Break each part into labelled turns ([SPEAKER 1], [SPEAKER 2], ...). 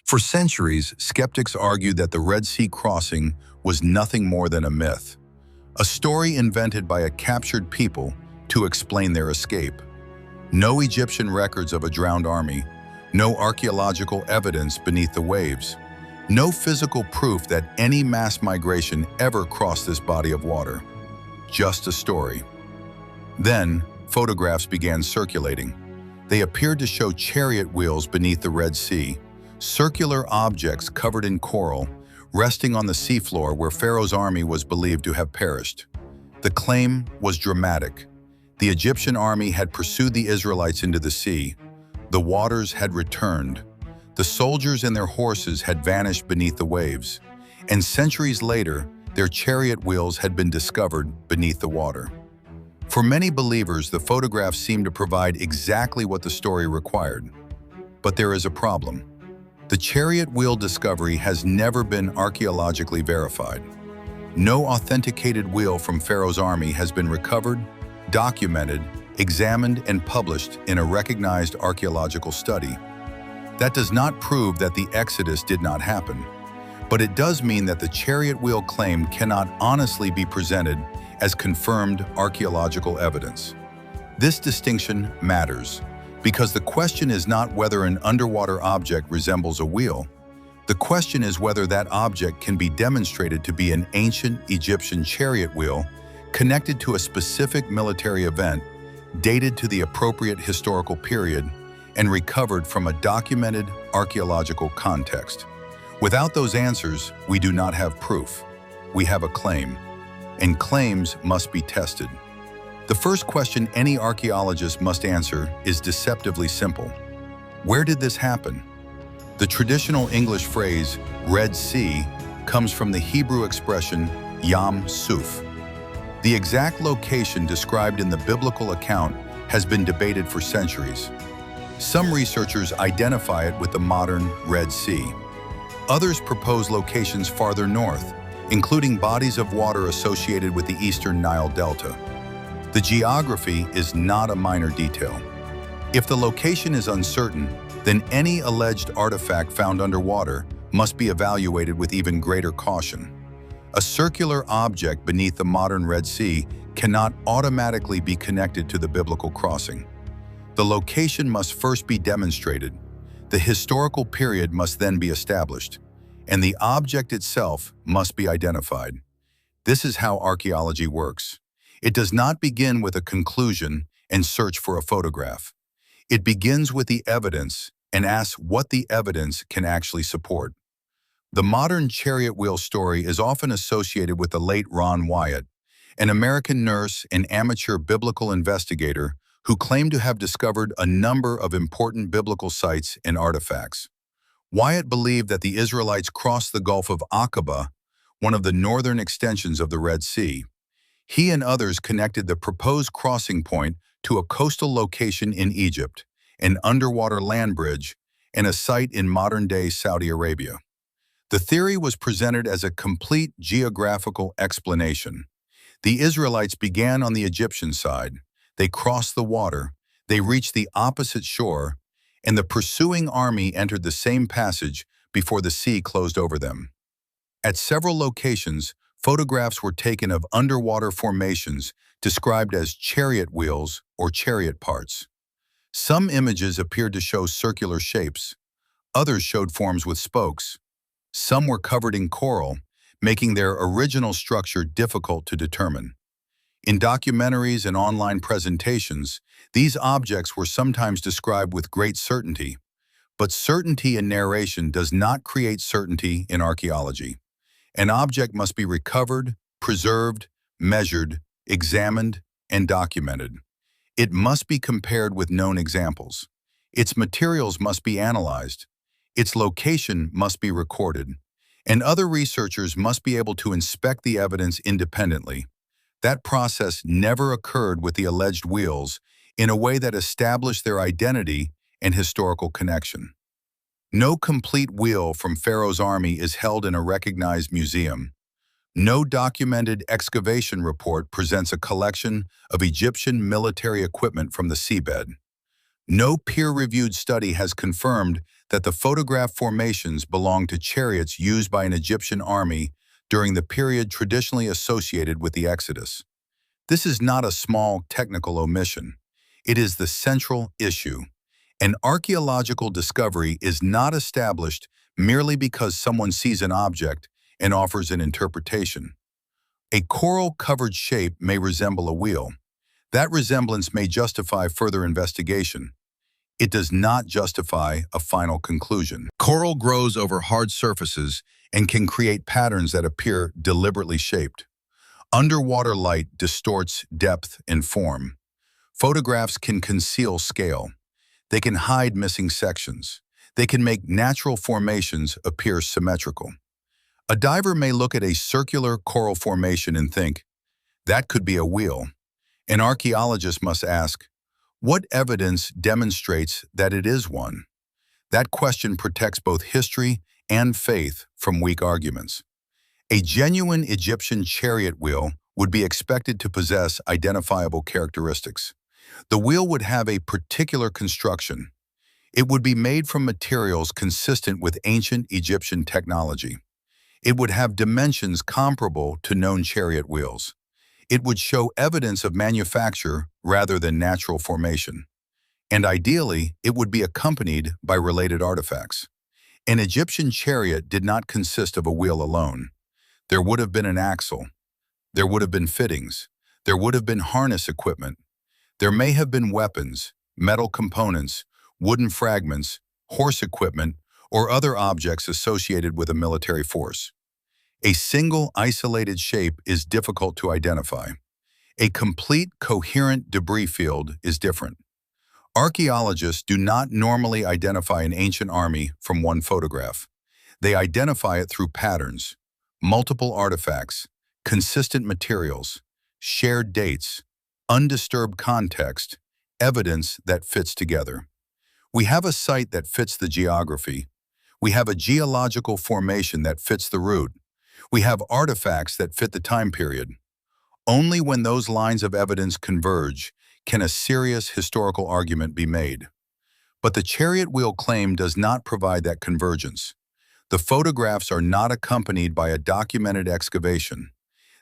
[SPEAKER 1] For centuries, skeptics argued that the Red Sea crossing was nothing more than a myth, a story invented by a captured people to explain their escape. No Egyptian records of a drowned army, no archaeological evidence beneath the waves, no physical proof that any mass migration ever crossed this body of water. Just a story. Then, photographs began circulating. They appeared to show chariot wheels beneath the Red Sea, circular objects covered in coral, resting on the seafloor where Pharaoh's army was believed to have perished. The claim was dramatic. The Egyptian army had pursued the Israelites into the sea. The waters had returned. The soldiers and their horses had vanished beneath the waves. And centuries later, their chariot wheels had been discovered beneath the water. For many believers, the photographs seemed to provide exactly what the story required. But there is a problem. The chariot wheel discovery has never been archaeologically verified. No authenticated wheel from Pharaoh's army has been recovered, documented, examined, and published in a recognized archaeological study. That does not prove that the Exodus did not happen, but it does mean that the chariot wheel claim cannot honestly be presented as confirmed archaeological evidence. This distinction matters because the question is not whether an underwater object resembles a wheel. The question is whether that object can be demonstrated to be an ancient Egyptian chariot wheel connected to a specific military event, dated to the appropriate historical period, and recovered from a documented archaeological context. Without those answers, we do not have proof. We have a claim, and claims must be tested. The first question any archaeologist must answer is deceptively simple. Where did this happen? The traditional English phrase, Red Sea, comes from the Hebrew expression, Yam Suf. The exact location described in the biblical account has been debated for centuries. Some researchers identify it with the modern Red Sea. Others propose locations farther north, including bodies of water associated with the eastern Nile Delta. The geography is not a minor detail. If the location is uncertain, then any alleged artifact found underwater must be evaluated with even greater caution. A circular object beneath the modern Red Sea cannot automatically be connected to the biblical crossing. The location must first be demonstrated, the historical period must then be established, and the object itself must be identified. This is how archaeology works. It does not begin with a conclusion and search for a photograph. It begins with the evidence and asks what the evidence can actually support. The modern chariot wheel story is often associated with the late Ron Wyatt, an American nurse and amateur biblical investigator who claimed to have discovered a number of important biblical sites and artifacts. Wyatt believed that the Israelites crossed the Gulf of Aqaba, one of the northern extensions of the Red Sea. He and others connected the proposed crossing point to a coastal location in Egypt, an underwater land bridge, and a site in modern-day Saudi Arabia. The theory was presented as a complete geographical explanation. The Israelites began on the Egyptian side. They crossed the water, they reached the opposite shore, and the pursuing army entered the same passage before the sea closed over them. At several locations, photographs were taken of underwater formations described as chariot wheels or chariot parts. Some images appeared to show circular shapes. Others showed forms with spokes. Some were covered in coral, making their original structure difficult to determine. In documentaries and online presentations, these objects were sometimes described with great certainty, but certainty in narration does not create certainty in archaeology. An object must be recovered, preserved, measured, examined, and documented. It must be compared with known examples. Its materials must be analyzed. Its location must be recorded. And other researchers must be able to inspect the evidence independently. That process never occurred with the alleged wheels in a way that established their identity and historical connection. No complete wheel from Pharaoh's army is held in a recognized museum. No documented excavation report presents a collection of Egyptian military equipment from the seabed. No peer-reviewed study has confirmed that the photographed formations belong to chariots used by an Egyptian army during the period traditionally associated with the Exodus. This is not a small technical omission. It is the central issue. An archaeological discovery is not established merely because someone sees an object and offers an interpretation. A coral-covered shape may resemble a wheel. That resemblance may justify further investigation. It does not justify a final conclusion. Coral grows over hard surfaces and can create patterns that appear deliberately shaped. Underwater light distorts depth and form. Photographs can conceal scale. They can hide missing sections. They can make natural formations appear symmetrical. A diver may look at a circular coral formation and think, that could be a wheel. An archaeologist must ask, what evidence demonstrates that it is one? That question protects both history and faith from weak arguments. A genuine Egyptian chariot wheel would be expected to possess identifiable characteristics. The wheel would have a particular construction. It would be made from materials consistent with ancient Egyptian technology. It would have dimensions comparable to known chariot wheels. It would show evidence of manufacture rather than natural formation. And ideally, it would be accompanied by related artifacts. An Egyptian chariot did not consist of a wheel alone. There would have been an axle. There would have been fittings. There would have been harness equipment. There may have been weapons, metal components, wooden fragments, horse equipment, or other objects associated with a military force. A single isolated shape is difficult to identify. A complete, coherent debris field is different. Archaeologists do not normally identify an ancient army from one photograph. They identify it through patterns, multiple artifacts, consistent materials, shared dates, undisturbed context, evidence that fits together. We have a site that fits the geography. We have a geological formation that fits the route. We have artifacts that fit the time period. Only when those lines of evidence converge can a serious historical argument be made. But the chariot wheel claim does not provide that convergence. The photographs are not accompanied by a documented excavation.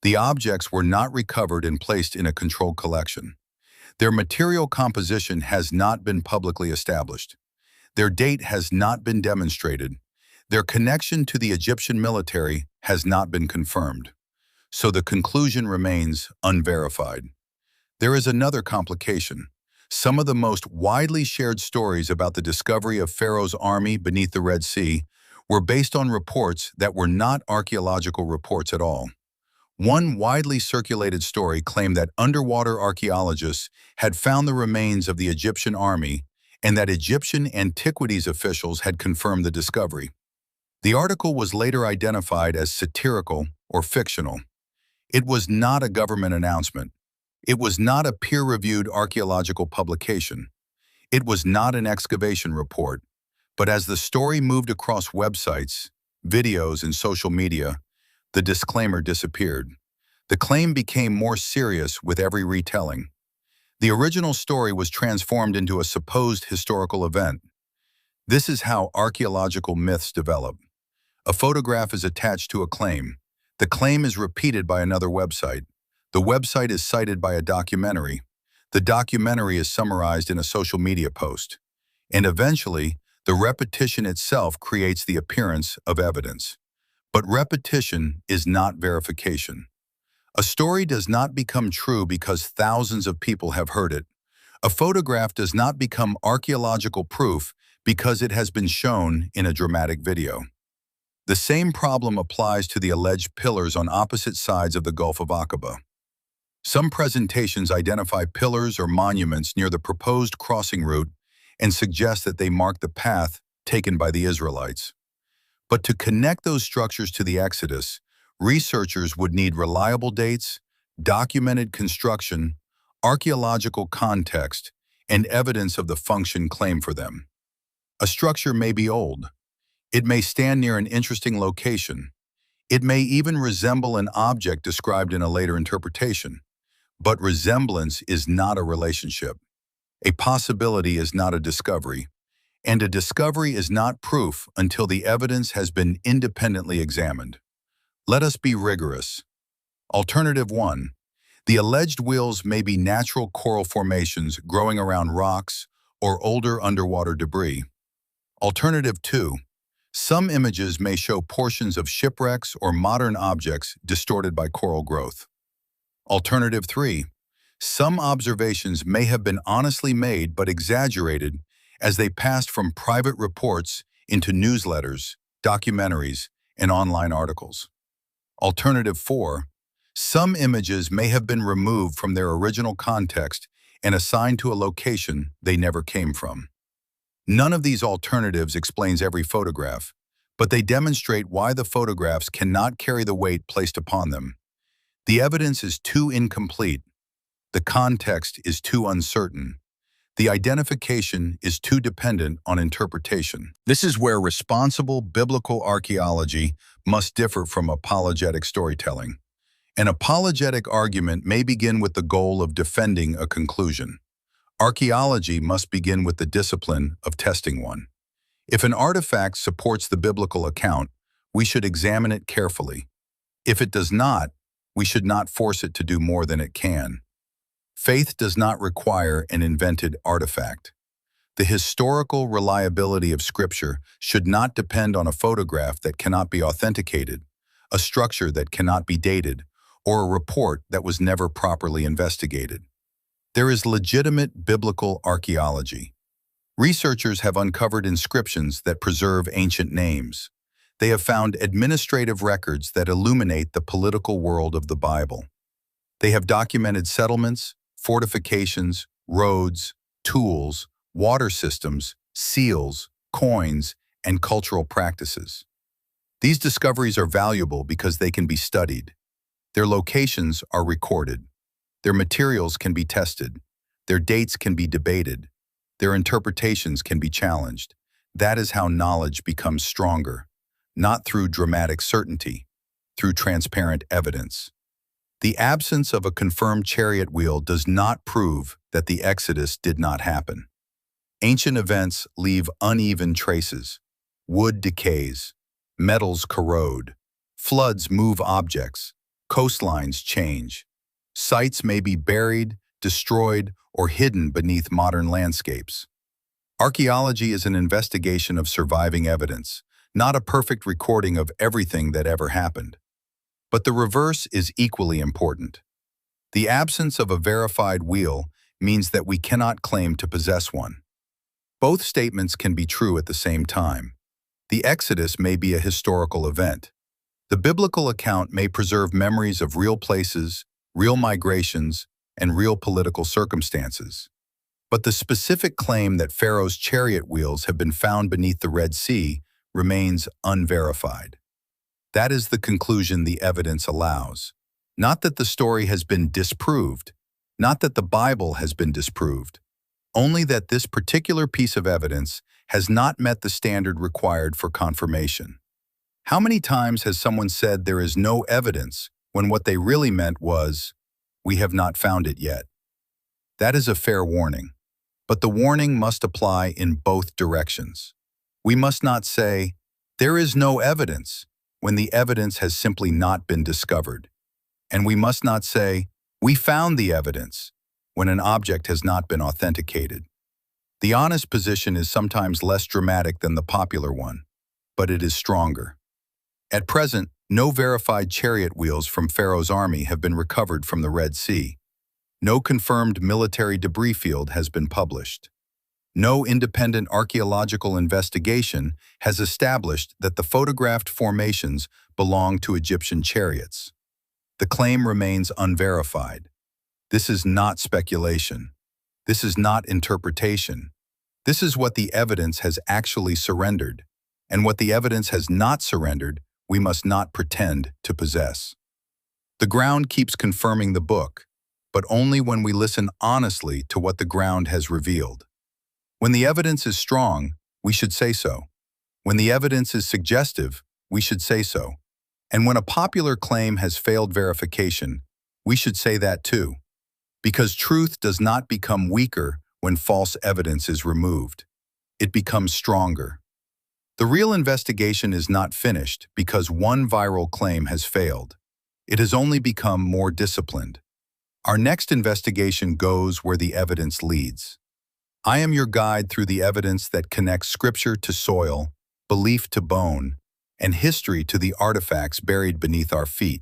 [SPEAKER 1] The objects were not recovered and placed in a controlled collection. Their material composition has not been publicly established. Their date has not been demonstrated. Their connection to the Egyptian military has not been confirmed. So the conclusion remains unverified. There is another complication. Some of the most widely shared stories about the discovery of Pharaoh's army beneath the Red Sea were based on reports that were not archaeological reports at all. One widely circulated story claimed that underwater archaeologists had found the remains of the Egyptian army and that Egyptian antiquities officials had confirmed the discovery. The article was later identified as satirical or fictional. It was not a government announcement. It was not a peer-reviewed archaeological publication. It was not an excavation report. But as the story moved across websites, videos, and social media, the disclaimer disappeared. The claim became more serious with every retelling. The original story was transformed into a supposed historical event. This is how archaeological myths develop. A photograph is attached to a claim. The claim is repeated by another website. The website is cited by a documentary. The documentary is summarized in a social media post. And eventually, the repetition itself creates the appearance of evidence. But repetition is not verification. A story does not become true because thousands of people have heard it. A photograph does not become archaeological proof because it has been shown in a dramatic video. The same problem applies to the alleged pillars on opposite sides of the Gulf of Aqaba. Some presentations identify pillars or monuments near the proposed crossing route and suggest that they mark the path taken by the Israelites. But to connect those structures to the Exodus, researchers would need reliable dates, documented construction, archaeological context, and evidence of the function claimed for them. A structure may be old. It may stand near an interesting location. It may even resemble an object described in a later interpretation. But resemblance is not a relationship. A possibility is not a discovery. and a discovery is not proof until the evidence has been independently examined. Let us be rigorous. Alternative 1. The alleged wheels may be natural coral formations growing around rocks or older underwater debris. Alternative 2. Some images may show portions of shipwrecks or modern objects distorted by coral growth. Alternative 3. Some observations may have been honestly made but exaggerated as they passed from private reports into newsletters, documentaries, and online articles. Alternative 4. Some images may have been removed from their original context and assigned to a location they never came from. None of these alternatives explains every photograph, but they demonstrate why the photographs cannot carry the weight placed upon them. The evidence is too incomplete. The context is too uncertain. The identification is too dependent on interpretation. This is where responsible biblical archaeology must differ from apologetic storytelling. An apologetic argument may begin with the goal of defending a conclusion. Archaeology must begin with the discipline of testing one. If an artifact supports the biblical account, we should examine it carefully. If it does not, we should not force it to do more than it can. Faith does not require an invented artifact. The historical reliability of Scripture should not depend on a photograph that cannot be authenticated, a structure that cannot be dated, or a report that was never properly investigated. There is legitimate biblical archaeology. Researchers have uncovered inscriptions that preserve ancient names. They have found administrative records that illuminate the political world of the Bible. They have documented settlements, fortifications, roads, tools, water systems, seals, coins, and cultural practices. These discoveries are valuable because they can be studied. Their locations are recorded. Their materials can be tested. Their dates can be debated. Their interpretations can be challenged. That is how knowledge becomes stronger, not through dramatic certainty, through transparent evidence. The absence of a confirmed chariot wheel does not prove that the Exodus did not happen. Ancient events leave uneven traces. Wood decays. Metals corrode. Floods move objects. Coastlines change. Sites may be buried, destroyed, or hidden beneath modern landscapes. Archaeology is an investigation of surviving evidence, not a perfect recording of everything that ever happened. But the reverse is equally important. The absence of a verified wheel means that we cannot claim to possess one. Both statements can be true at the same time. The Exodus may be a historical event. The biblical account may preserve memories of real places, real migrations, and real political circumstances. But the specific claim that Pharaoh's chariot wheels have been found beneath the Red Sea remains unverified. That is the conclusion the evidence allows. Not that the story has been disproved, not that the Bible has been disproved, only that this particular piece of evidence has not met the standard required for confirmation. How many times has someone said there is no evidence when what they really meant was, "We have not found it yet"? That is a fair warning, but the warning must apply in both directions. We must not say, "There is no evidence," when the evidence has simply not been discovered. And we must not say, "We found the evidence," when an object has not been authenticated. The honest position is sometimes less dramatic than the popular one, but it is stronger. At present, no verified chariot wheels from Pharaoh's army have been recovered from the Red Sea. No confirmed military debris field has been published. No independent archaeological investigation has established that the photographed formations belong to Egyptian chariots. The claim remains unverified. This is not speculation. This is not interpretation. This is what the evidence has actually surrendered, and what the evidence has not surrendered, we must not pretend to possess. The ground keeps confirming the book, but only when we listen honestly to what the ground has revealed. When the evidence is strong, we should say so. When the evidence is suggestive, we should say so. And when a popular claim has failed verification, we should say that too. Because truth does not become weaker when false evidence is removed. it becomes stronger. The real investigation is not finished because one viral claim has failed. It has only become more disciplined. Our next investigation goes where the evidence leads. I am your guide through the evidence that connects scripture to soil, belief to bone, and history to the artifacts buried beneath our feet.